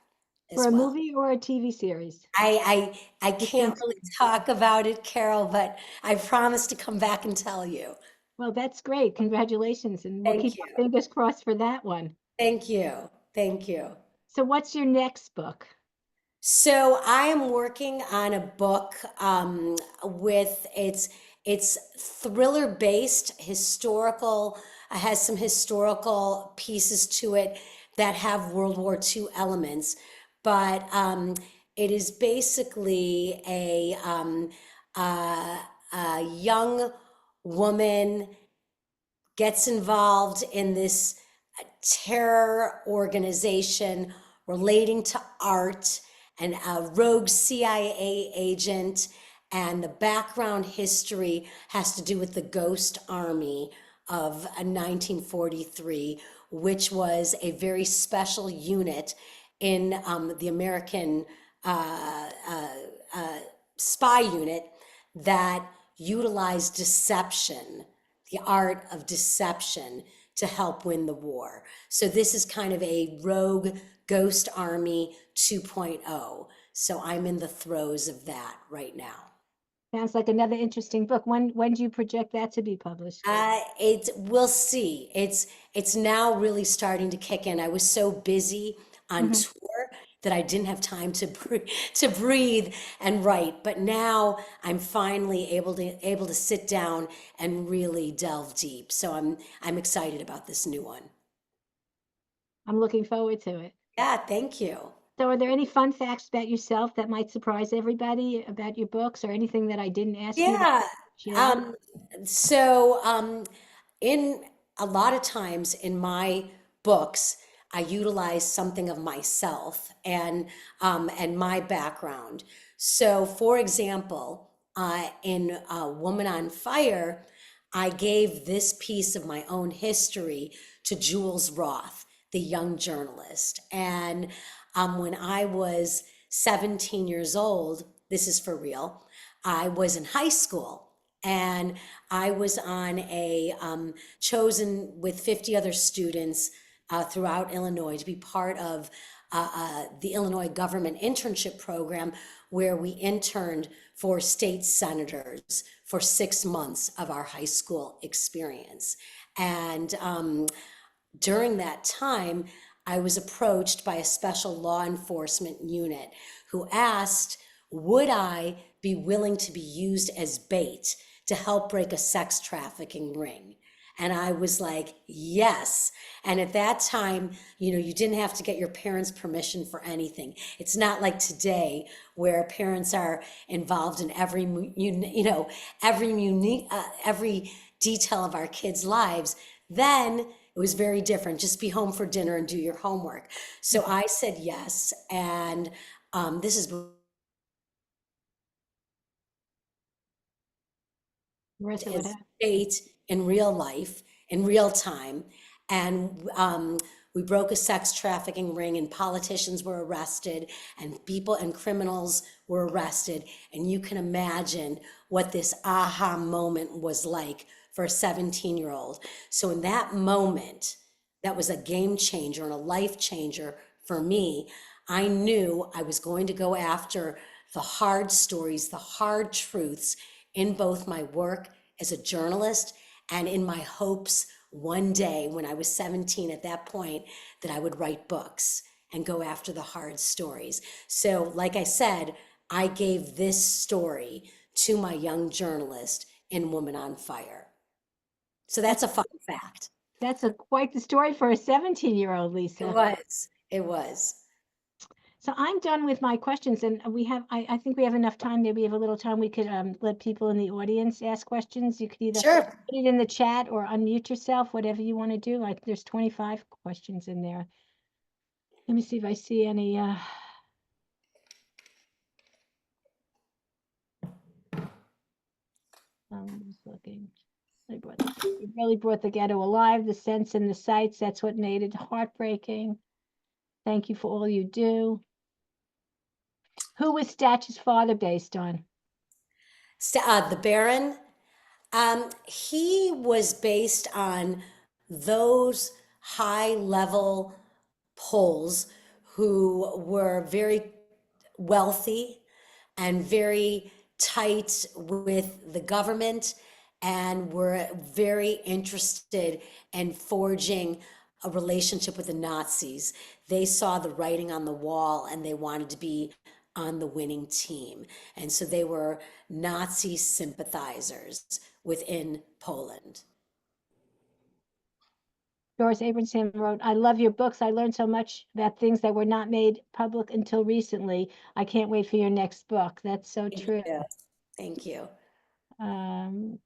For as a well. movie or a TV series? I It can't sounds, really talk about it, Carol, but I promise to come back and tell you. well, that's great. Congratulations. And we'll keep Thank you. our fingers crossed for that one. Thank you. Thank you. So what's your next book? So I am working on a book with it's thriller based, historical, has some historical pieces to it that have World War II elements, but it is basically a young woman gets involved in this terror organization relating to art and a rogue CIA agent. And the background history has to do with the Ghost Army of 1943, which was a very special unit in the American spy unit that utilized deception, the art of deception, to help win the war. So this is kind of a rogue ghost army 2.0. So I'm in the throes of that right now. Sounds like another interesting book. When do you project that to be published? We'll see. It's now really starting to kick in. I was so busy on Mhm. tour that I didn't have time to breathe and write. But now I'm finally able to sit down and really delve deep. So I'm excited about this new one. I'm looking forward to it. Yeah, thank you. So are there any fun facts about yourself that might surprise everybody about your books or anything that I didn't ask you to Yeah. share? Um, so in a lot of times in my books, I utilize something of myself and my background. So, for example, in Woman on Fire, I gave this piece of my own history to Jules Roth, the young journalist. And when I was 17 years old, this is for real, I was in high school and I was on a chosen with 50 other students throughout Illinois to be part of the Illinois government internship program where we interned for state senators for 6 months of our high school experience. And during that time, I was approached by a special law enforcement unit who asked, would I be willing to be used as bait to help break a sex trafficking ring? And I was like, yes. And at that time, you didn't have to get your parents' permission for anything. It's not like today where parents are involved in every, every detail of our kids' lives. Then it was very different. Just be home for dinner and do your homework. So I said yes. And this is Marissa, what as happened? bait in real life, in real time. And we broke a sex trafficking ring, and politicians were arrested, and people and criminals were arrested. And you can imagine what this aha moment was like for a 17-year-old. So, in that moment, that was a game changer and a life changer for me. I knew I was going to go after the hard stories, the hard truths in both my work as a journalist and in my hopes one day when I was 17 at that point that I would write books and go after the hard stories. So, like I said, I gave this story to my young journalist in Woman on Fire. So that's a fun fact. That's quite the story for a 17-year-old, It Lisa. was. It was. So I'm done with my questions, and I think we have enough time. Maybe we have a little time. We could let people in the audience ask questions. You could either Sure. put it in the chat or unmute yourself, whatever you want to do. Like there's 25 questions in there. Let me see if I see any. I'm just looking. It really brought the ghetto alive, the sense and the sights. That's what made it heartbreaking. Thank you for all you do. Who was Statch's father based on? The Baron, he was based on those high level Poles who were very wealthy and very tight with the government and were very interested in forging a relationship with the Nazis. They saw the writing on the wall and they wanted to be on the winning team. And so they were Nazi sympathizers within Poland. Doris Abraham wrote, I love your books. I learned so much about things that were not made public until recently. I can't wait for your next book. That's so true. Yeah. Thank you. Can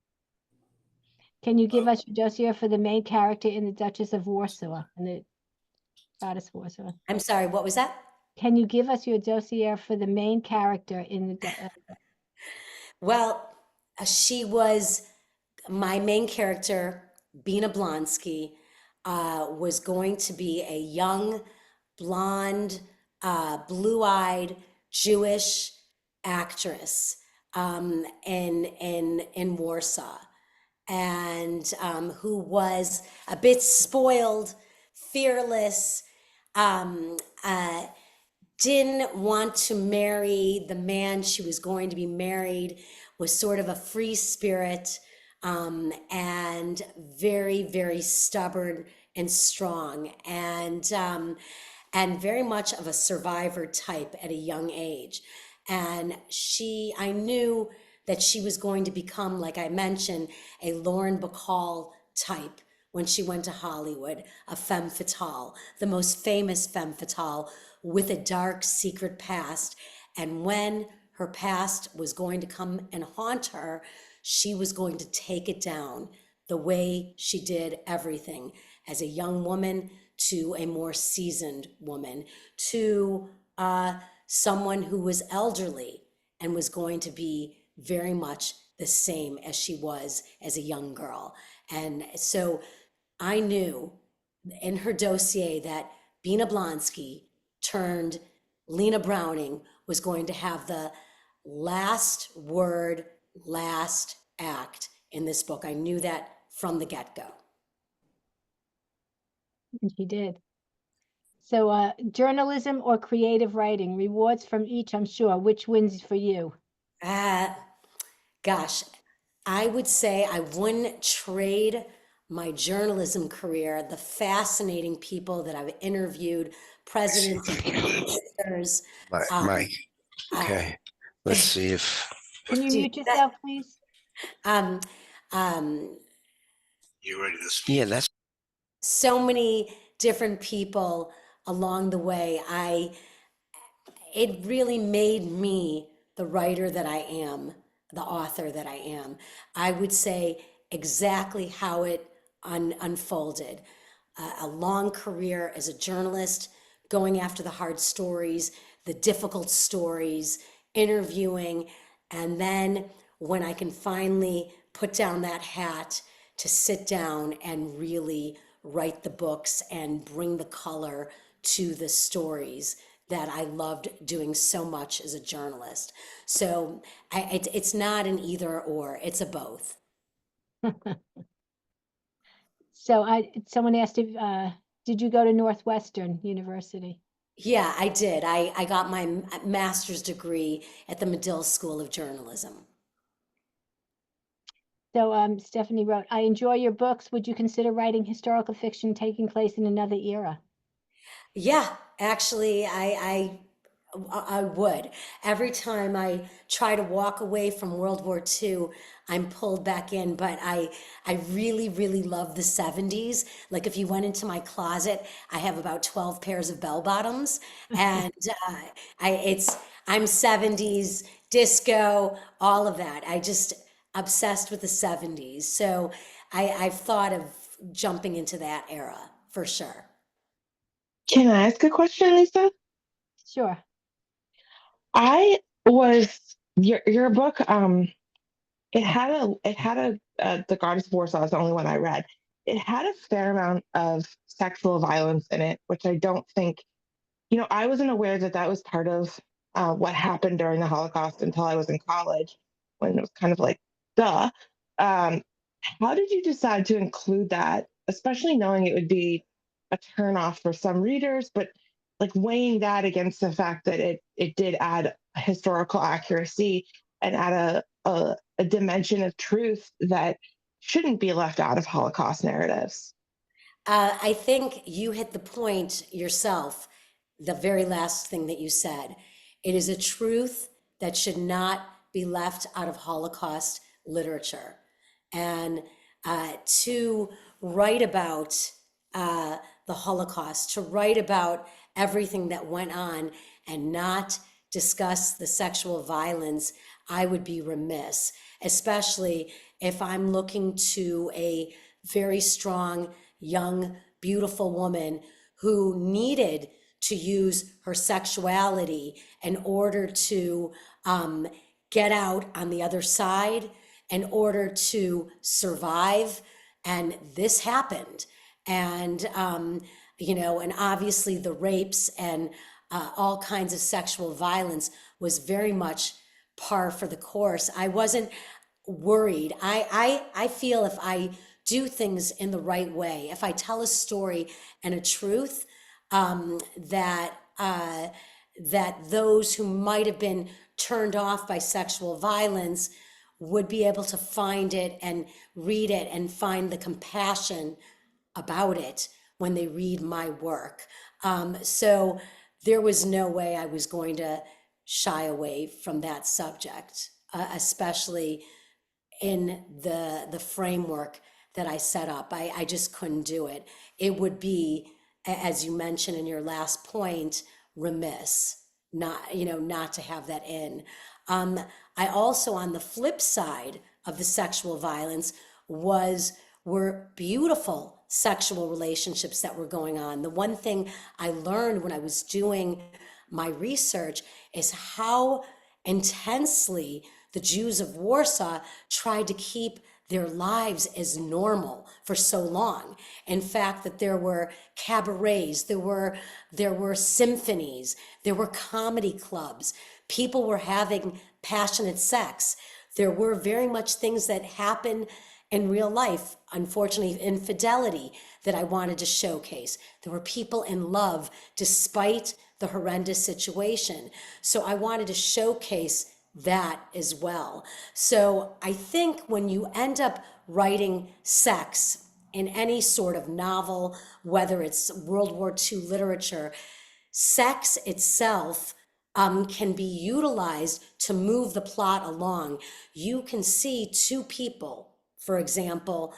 you give us your dossier for the main character in the Duchess of Warsaw and the Goddess of Warsaw? I'm sorry, what was that? Can you give us your dossier for the main character in the Well, she was my main character, Bina Blonsky, was going to be a young, blonde, blue-eyed Jewish actress in Warsaw, and who was a bit spoiled, fearless, um, uh, didn't want to marry the man she was going to be married, was sort of a free spirit, and very, very stubborn and strong, and very much of a survivor type at a young age. And I knew that she was going to become, like I mentioned, a Lauren Bacall type when she went to Hollywood, a femme fatale, the most famous femme fatale with a dark secret past. And when her past was going to come and haunt her, she was going to take it down the way she did everything as a young woman to a more seasoned woman to someone who was elderly and was going to be very much the same as she was as a young girl. And so I knew in her dossier that Bina Blonsky turned Lena Browning was going to have the last word, last act in this book. I knew that from the get-go. And she did. So journalism or creative writing, rewards from each, I'm sure. Which wins for you? Gosh, I would say I wouldn't trade my journalism career, the fascinating people that I've interviewed, presidents and ministers. Mike. Okay. Let's see if Can you Do mute that. yourself, please? um, you ready to speak. Yeah, that's so many different people along the way. It really made me the writer that I am, the author that I am. I would say exactly how it unfolded. A long career as a journalist, going after the hard stories, the difficult stories, interviewing, and then when I can finally put down that hat to sit down and really write the books and bring the color to the stories that I loved doing so much as a journalist. So it's not an either or, it's a both. So someone asked if, did you go to Northwestern University? Yeah, I did. I got my master's degree at the Medill School of Journalism. So Stephanie wrote, I enjoy your books. Would you consider writing historical fiction taking place in another era? Yeah, actually, I would. Every time I try to walk away from World War II, I'm pulled back in. But I really, really love the 70s. Like if you went into my closet, I have about 12 pairs of bell bottoms, and I'm 70s disco, all of that. I just obsessed with the 70s. So I've thought of jumping into that era for sure. Can I ask a question, Lisa? Sure. I was your book. It had the Goddess of Warsaw is the only one I read. It had a fair amount of sexual violence in it, which I don't think. I wasn't aware that that was part of what happened during the Holocaust until I was in college, when it was kind of like, duh. How did you decide to include that, especially knowing it would be a turnoff for some readers, but like weighing that against the fact that it did add historical accuracy and add a dimension of truth that shouldn't be left out of Holocaust narratives. I think you hit the point yourself, the very last thing that you said. It is a truth that should not be left out of Holocaust literature. And to write about the Holocaust, to write about everything that went on and not discuss the sexual violence, I would be remiss, especially if I'm looking to a very strong, young, beautiful woman who needed to use her sexuality in order to get out on the other side, in order to survive. And this happened. And, and obviously the rapes and all kinds of sexual violence was very much par for the course. I wasn't worried. I feel if I do things in the right way, if I tell a story and a truth, that those who might have been turned off by sexual violence would be able to find it and read it and find the compassion about it when they read my work. So there was no way I was going to shy away from that subject, especially in the framework that I set up. I just couldn't do it. It would be, as you mentioned in your last point, remiss not to have that in. I also, on the flip side of the sexual violence, were beautiful sexual relationships that were going on. The one thing I learned when I was doing my research is how intensely the Jews of Warsaw tried to keep their lives as normal for so long. In fact, that there were cabarets, there were symphonies, there were comedy clubs, people were having passionate sex. There were very much things that happened in real life, unfortunately, infidelity that I wanted to showcase. There were people in love despite the horrendous situation. So I wanted to showcase that as well. So I think when you end up writing sex in any sort of novel, whether it's World War II literature, sex itself can be utilized to move the plot along. You can see two people, for example,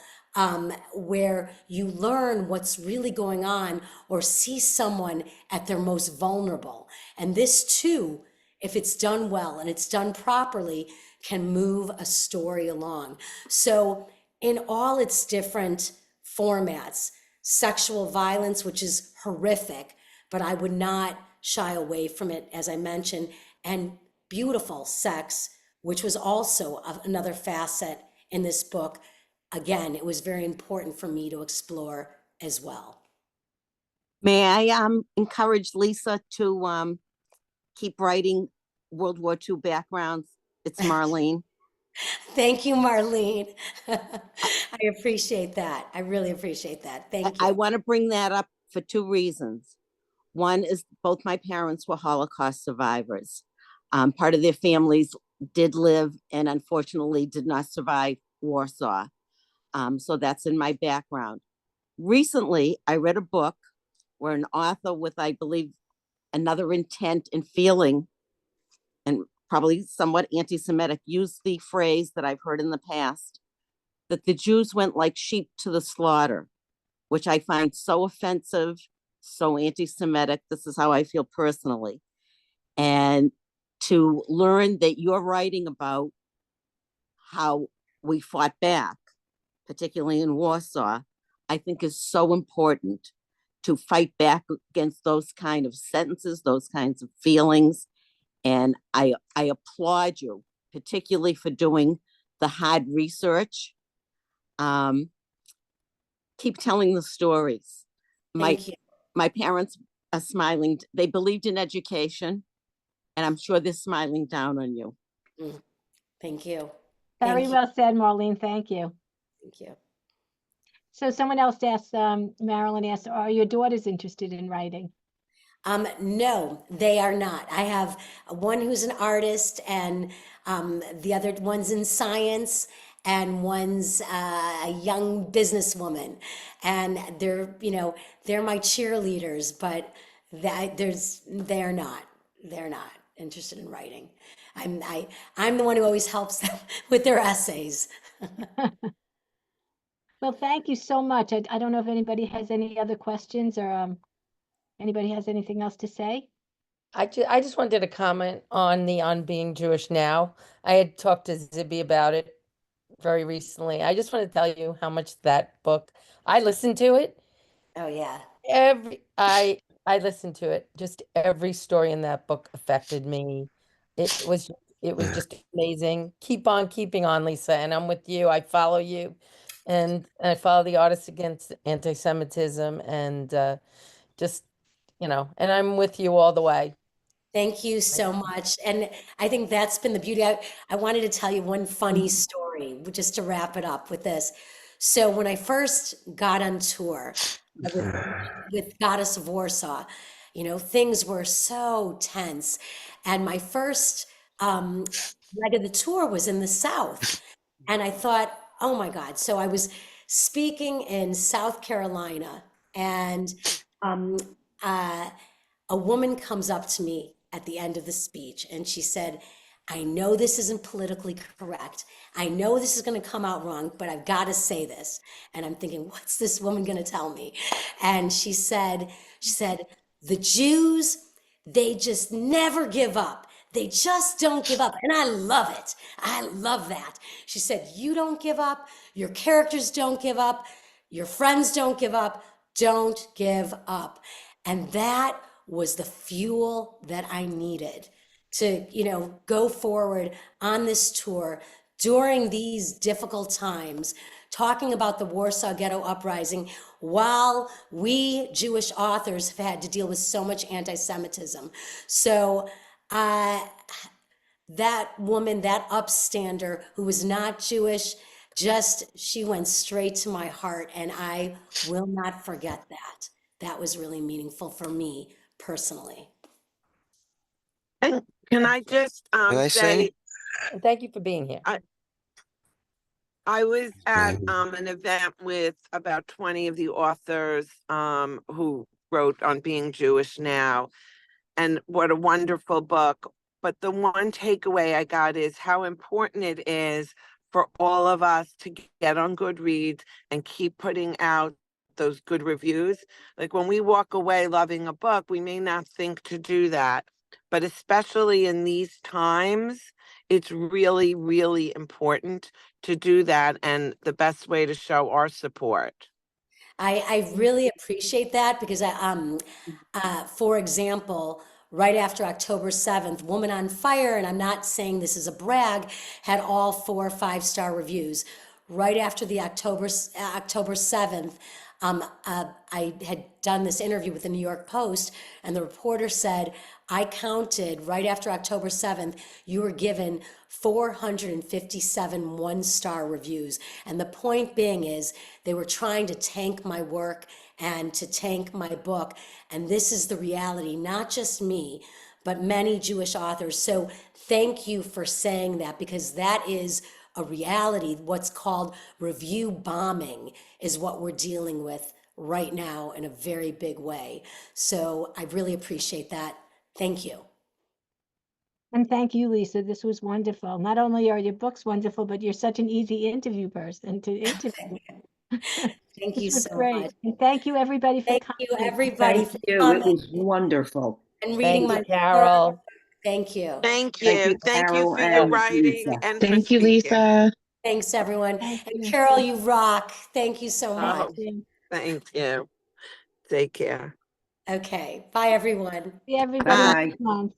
where you learn what's really going on or see someone at their most vulnerable. And this too, if it's done well and it's done properly, can move a story along. So in all its different formats, sexual violence, which is horrific, but I would not shy away from it, as I mentioned, and beautiful sex, which was also another facet in this book. Again, it was very important for me to explore as well. May I encourage Lisa to keep writing World War II backgrounds? It's Marlene. Thank you, Marlene. I appreciate that. I really appreciate that. Thank you. I want to bring that up for two reasons. One is both my parents were Holocaust survivors. Part of their families did live and unfortunately did not survive Warsaw. So that's in my background. Recently, I read a book where an author with, I believe, another intent and feeling, and probably somewhat anti-Semitic, used the phrase that I've heard in the past, that the Jews went like sheep to the slaughter, which I find so offensive, so anti-Semitic. This is how I feel personally. And to learn that you're writing about how we fought back, particularly in Warsaw, I think is so important to fight back against those kind of sentences, those kinds of feelings. And I applaud you, particularly for doing the hard research. Keep telling the stories. Thank you. My parents are smiling. They believed in education, and I'm sure they're smiling down on you. Thank you. Very Thank you. well said, Marlene. Thank you. Thank you. So someone else asked, Marilyn asked, are your daughters interested in writing? No, they are not. I have one who's an artist, and the other one's in science, and one's a young businesswoman, and they're my cheerleaders, but they're not interested in writing. I'm the one who always helps them with their essays. Well, thank you so much. I don't know if anybody has any other questions or anybody has anything else to say? I just wanted to comment on being Jewish now. I had talked to Zibby about it very recently. I just want to tell you how much that book, I listened to it. Oh yeah. I listened to it. Just every story in that book affected me. It was just amazing. Keep on keeping on, Lisa, and I'm with you. I follow you, and I follow the Artists Against Anti-Semitism, and just and I'm with you all the way. Thank you so much. And I think that's been the beauty. I wanted to tell you one funny story, just to wrap it up with this. So when I first got on tour with Goddess of Warsaw, things were so tense. And my first leg of the tour was in the South. And I thought, oh my God. So I was speaking in South Carolina, and um, a woman comes up to me at the end of the speech and she said, I know this isn't politically correct. I know this is going to come out wrong, but I've got to say this. And I'm thinking, what's this woman going to tell me? And she said, the Jews, they just never give up. They just don't give up. And I love it. I love that. She said, you don't give up. Your characters don't give up. Your friends don't give up. Don't give up. And that was the fuel that I needed to, go forward on this tour during these difficult times, talking about the Warsaw Ghetto Uprising, while we Jewish authors have had to deal with so much anti-Semitism. So that woman, that upstander who was not Jewish, she went straight to my heart, and I will not forget that. That was really meaningful for me personally. And can I just Can I say? And thank you for being here. I was at Okay. an event with about 20 of the authors who wrote on being Jewish now, and what a wonderful book. But the one takeaway I got is how important it is for all of us to get on Goodreads and keep putting out those good reviews. Like when we walk away loving a book, we may not think to do that, but especially in these times, it's really, really important to do that, and the best way to show our support. I really appreciate that because for example, right after October 7th, Woman on Fire, and I'm not saying this is a brag, had all 4 5-star reviews. Right after the October 7th, I had done this interview with the New York Post, and the reporter said, I counted right after October 7th, you were given 457 1-star reviews. And the point being is they were trying to tank my work and to tank my book. And this is the reality, not just me, but many Jewish authors. So thank you for saying that, because that is a reality. What's called review bombing is what we're dealing with right now in a very big way. So I really appreciate that. Thank you. And thank you, Lisa. This was wonderful. Not only are your books wonderful, but you're such an easy interview person to interview. Thank This you was so great. much. And thank you, everybody, for Thank you, coming. everybody, Thank for you. It coming was wonderful. and Thank reading you, my book. Carol. Thank you. Thank Thank you. you, Thank you Carol for your and writing Lisa. and for Thank you, speaking. Lisa. Thanks, everyone. Thank And you. Carol, you rock. Thank you so much. Oh, thank you. Take care. Okay. Bye, everyone. See everybody Bye. Bye. next month.